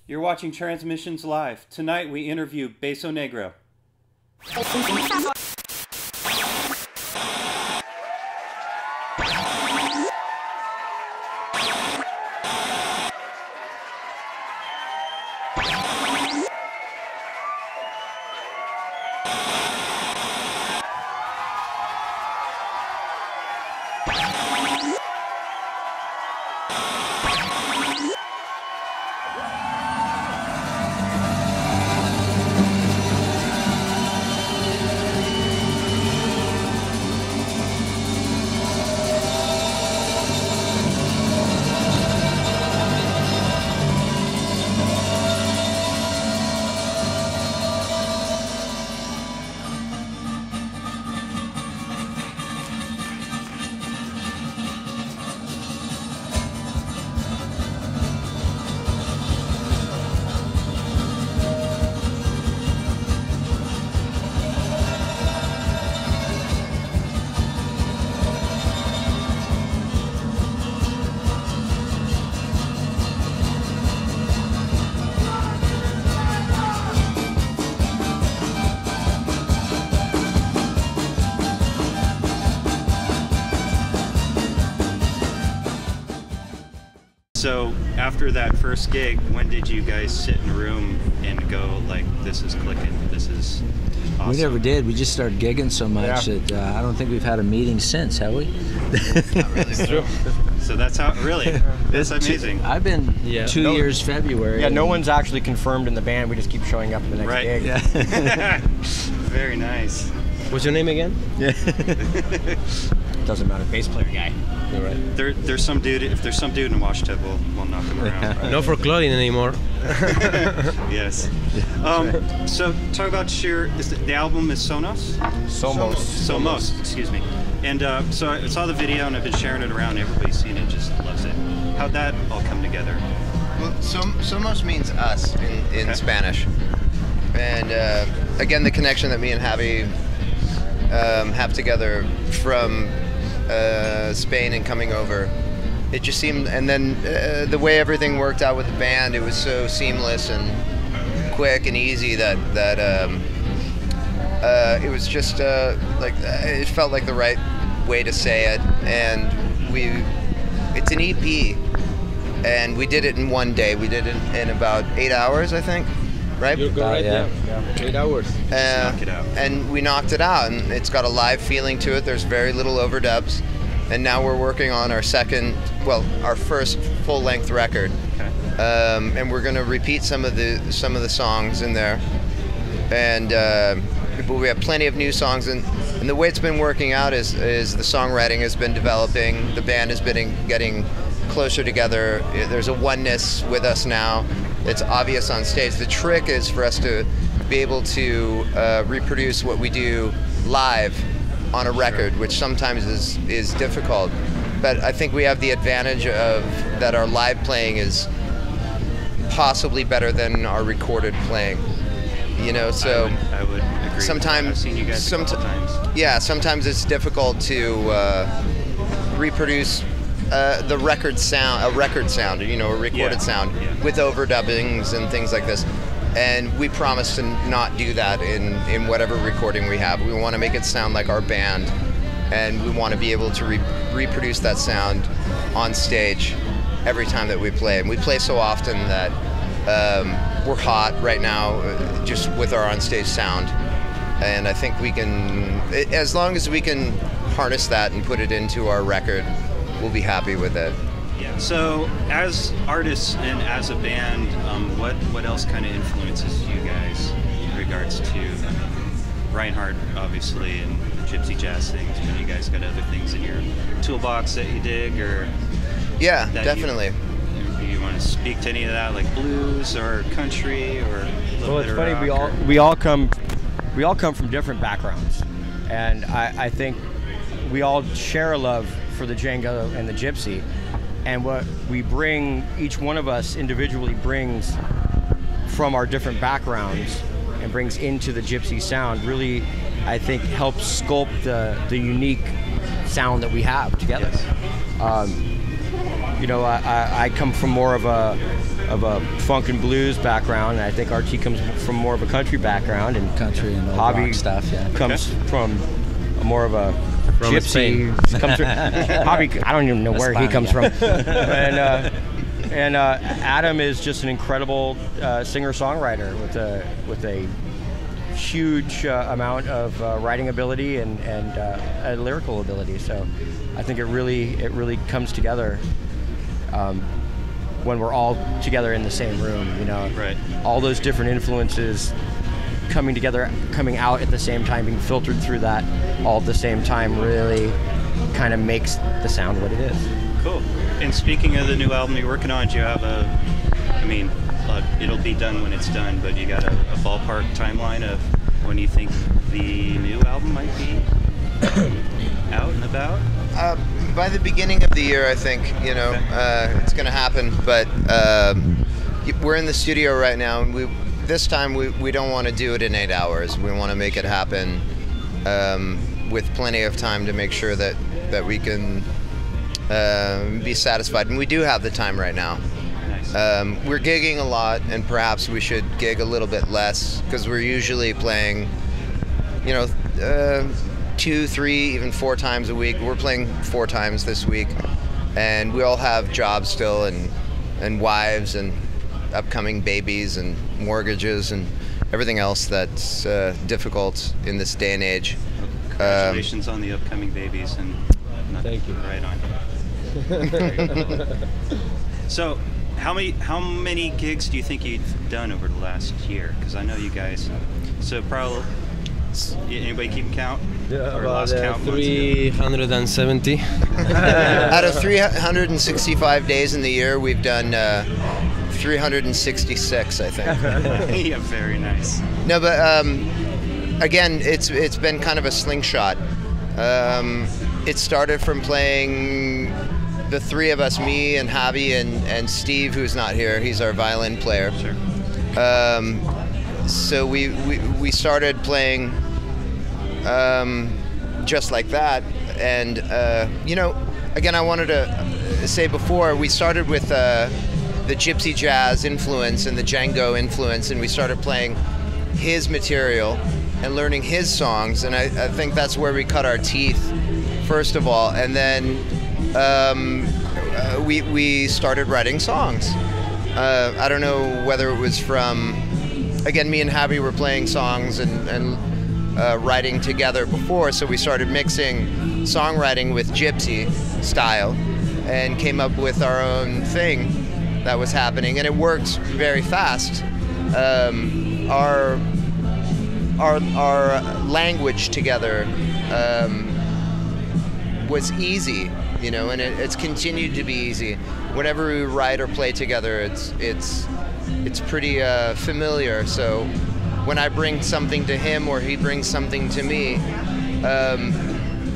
You're watching Transmissions Live. Tonight we interview Beso Negro. So after that first gig, when did you guys sit in a room and go like, this is clicking, this is awesome? We never did. We just started gigging so much that I don't think we've had a meeting since, have we? Not really. True. So that's how, really? That's amazing. I've been 2 years February. Yeah, no one's actually confirmed in the band. We just keep showing up at the next gig. Yeah. Very nice. What's your name again? Yeah. Doesn't matter. Bass player guy. All right. There's some dude. If there's some dude in Washington, we'll knock him around. Right? No for Claudine anymore. Yes. So talk about the album is SOMOS? SOMOS. Excuse me. And so I saw the video and I've been sharing it around. Everybody's seen it, just loves it. How'd that all come together? Well, SOMOS means us in Spanish. And again, the connection that me and Javi have together from Spain and coming over, it just seemed, and then the way everything worked out with the band, it was so seamless and quick and easy that it was just like, it felt like the right way to say it. And it's an EP, and we did it in one day. We did it in about 8 hours, I think. Right? You're good, right? Yeah. 8 hours. Knock it out. And we knocked it out, and it's got a live feeling to it. There's very little overdubs, and now we're working on our first full-length record. Okay. And we're going to repeat some of the songs in there, and but we have plenty of new songs. And the way it's been working out is the songwriting has been developing. The band has been getting closer together. There's a oneness with us now. It's obvious on stage. The trick is for us to be able to reproduce what we do live on a record, which sometimes is difficult. But I think we have the advantage of that our live playing is possibly better than our recorded playing. You know, so I would agree. Sometimes I've seen you guys a couple times. Yeah, sometimes it's difficult to reproduce the record sound, a recorded sound, with overdubbings and things like this. And we promise to not do that in whatever recording we have. We want to make it sound like our band, and we want to be able to reproduce that sound on stage every time that we play. And we play so often that we're hot right now just with our onstage sound. And I think we can, as long as we can harness that and put it into our record, we'll be happy with it. Yeah. So, as artists and as a band, what else kind of influences you guys in regards to Reinhardt, obviously, and gypsy jazz things? But you guys got other things in your toolbox that you dig, or yeah, definitely. You want to speak to any of that, like blues or country or a little well, bit it's of funny. rock We all come from different backgrounds, and I think we all share a love for the Django and the gypsy, and what we bring, each one of us individually brings from our different backgrounds and brings into the gypsy sound, really, I think, helps sculpt the unique sound that we have together. Yes. You know, I come from more of a funk and blues background, and I think RT comes from more of a country background, and country and old Javi rock stuff. Yeah, comes from more of a From gypsy. Javi, I don't even know where he comes from. And Adam is just an incredible singer-songwriter with a huge amount of writing ability and lyrical ability. So I think it really comes together when we're all together in the same room. You know, Right. all those different influences coming together, coming out at the same time, being filtered through that all at the same time, really kind of makes the sound what it is. Cool. And speaking of the new album you're working on, do you have it'll be done when it's done, but you got a ballpark timeline of when you think the new album might be out and about? By the beginning of the year, I think, it's going to happen. But we're in the studio right now, and this time we don't want to do it in 8 hours. We want to make it happen with plenty of time to make sure that we can be satisfied. And we do have the time right now. Nice. We're gigging a lot, and perhaps we should gig a little bit less, because we're usually playing, 2, 3, even 4 times a week. We're playing 4 times this week, and we all have jobs still, and wives, and upcoming babies, and mortgages, and everything else that's difficult in this day and age. Congratulations on the upcoming babies, and Thank you. Right on. So, how many gigs do you think you've done over the last year? Because I know you guys. So probably. Anybody keeping count? Yeah, or about lost count? 370. Out of 365 days in the year, we've done 366, I think. Yeah, very nice. No, but again, it's been kind of a slingshot. It started from playing the 3 of us, me and Javi and Steve, who's not here. He's our violin player. Sure. So we started playing just like that, and again, I wanted to say before, we started with the gypsy jazz influence and the Django influence, and we started playing his material and learning his songs, and I think that's where we cut our teeth, first of all, and then we started writing songs. I don't know whether it was from, again, me and Javi were playing songs and writing together before, so we started mixing songwriting with gypsy style and came up with our own thing that was happening, and it worked very fast. Our language together was easy, and it's continued to be easy. Whenever we write or play together, it's pretty familiar. So when I bring something to him or he brings something to me,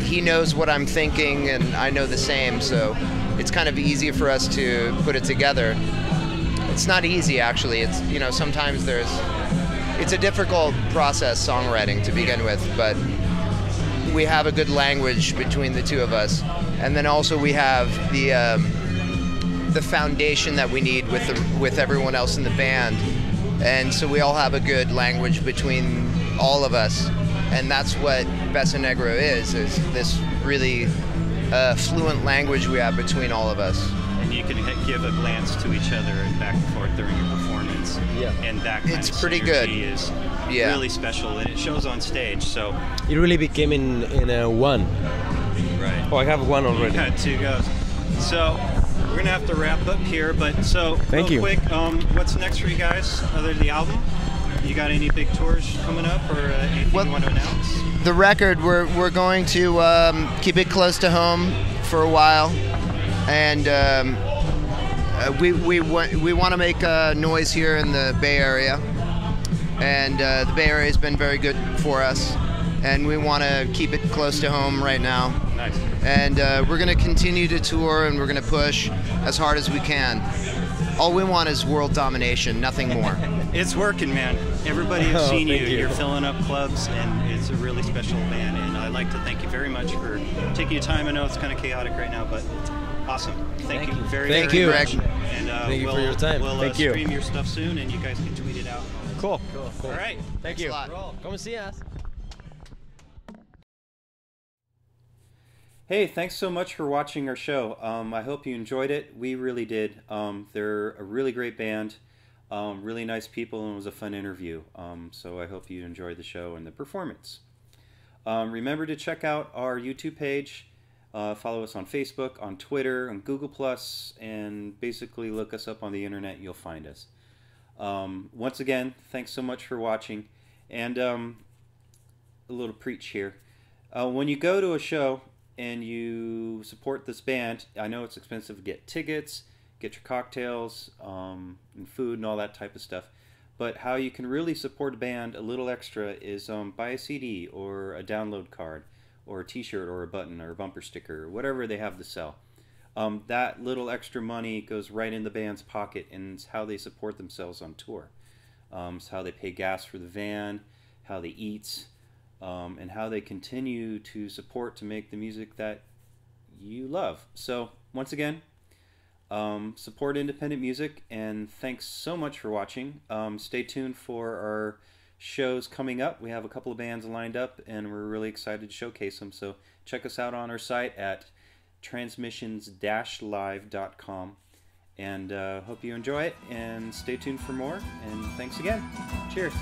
he knows what I'm thinking and I know the same. So it's kind of easy for us to put it together. It's not easy, actually. It's sometimes it's a difficult process, songwriting, to begin with, but we have a good language between the two of us, and then also we have the foundation that we need with everyone else in the band, and so we all have a good language between all of us, and that's what Beso Negro is this really fluent language we have between all of us. And you can give a glance to each other and back and forth during your performance. Yeah. And that kind It's of pretty synergy good. is Yeah. really special, and it shows on stage. So It really became in a one. right. Oh, I have one already. Got 2 goes. So we're gonna have to wrap up here, but Thank real you. quick, what's next for you guys other than the album? You got any big tours coming up, or anything Well, you want to announce? The record, we're going to keep it close to home for a while, and we want to make noise here in the Bay Area, and the Bay Area has been very good for us, and we want to keep it close to home right now. Nice. And we're going to continue to tour, and we're going to push as hard as we can. All we want is world domination, nothing more. It's working, man. Everybody has Oh, seen you. thank you. You're filling up clubs, and it's a really special band. And I'd like to thank you very much for taking your time. I know it's kind of chaotic right now, but awesome. Thank you very, Thank very you, much. Greg. And Thank you for your time. We'll Thank you. stream your stuff soon, and you guys can tweet it out. Cool. All right. Thank you. a lot. Come see us. Hey, thanks so much for watching our show. I hope you enjoyed it. We really did. They're a really great band, really nice people, and it was a fun interview. So I hope you enjoyed the show and the performance. Remember to check out our YouTube page. Follow us on Facebook, on Twitter, on Google+, and basically look us up on the internet. You'll find us. Once again, thanks so much for watching. And a little preach here. When you go to a show and you support this band, I know it's expensive to get tickets, get your cocktails, and food and all that type of stuff. But how you can really support a band a little extra is buy a CD or a download card or a t-shirt or a button or a bumper sticker or whatever they have to sell. That little extra money goes right in the band's pocket, and it's how they support themselves on tour. It's how they pay gas for the van, how they eat, and how they continue to support to make the music that you love. So once again, support independent music, and thanks so much for watching. Stay tuned for our shows coming up. We have a couple of bands lined up, and we're really excited to showcase them. So check us out on our site at transmissions-live.com, and hope you enjoy it, and stay tuned for more, and thanks again. Cheers.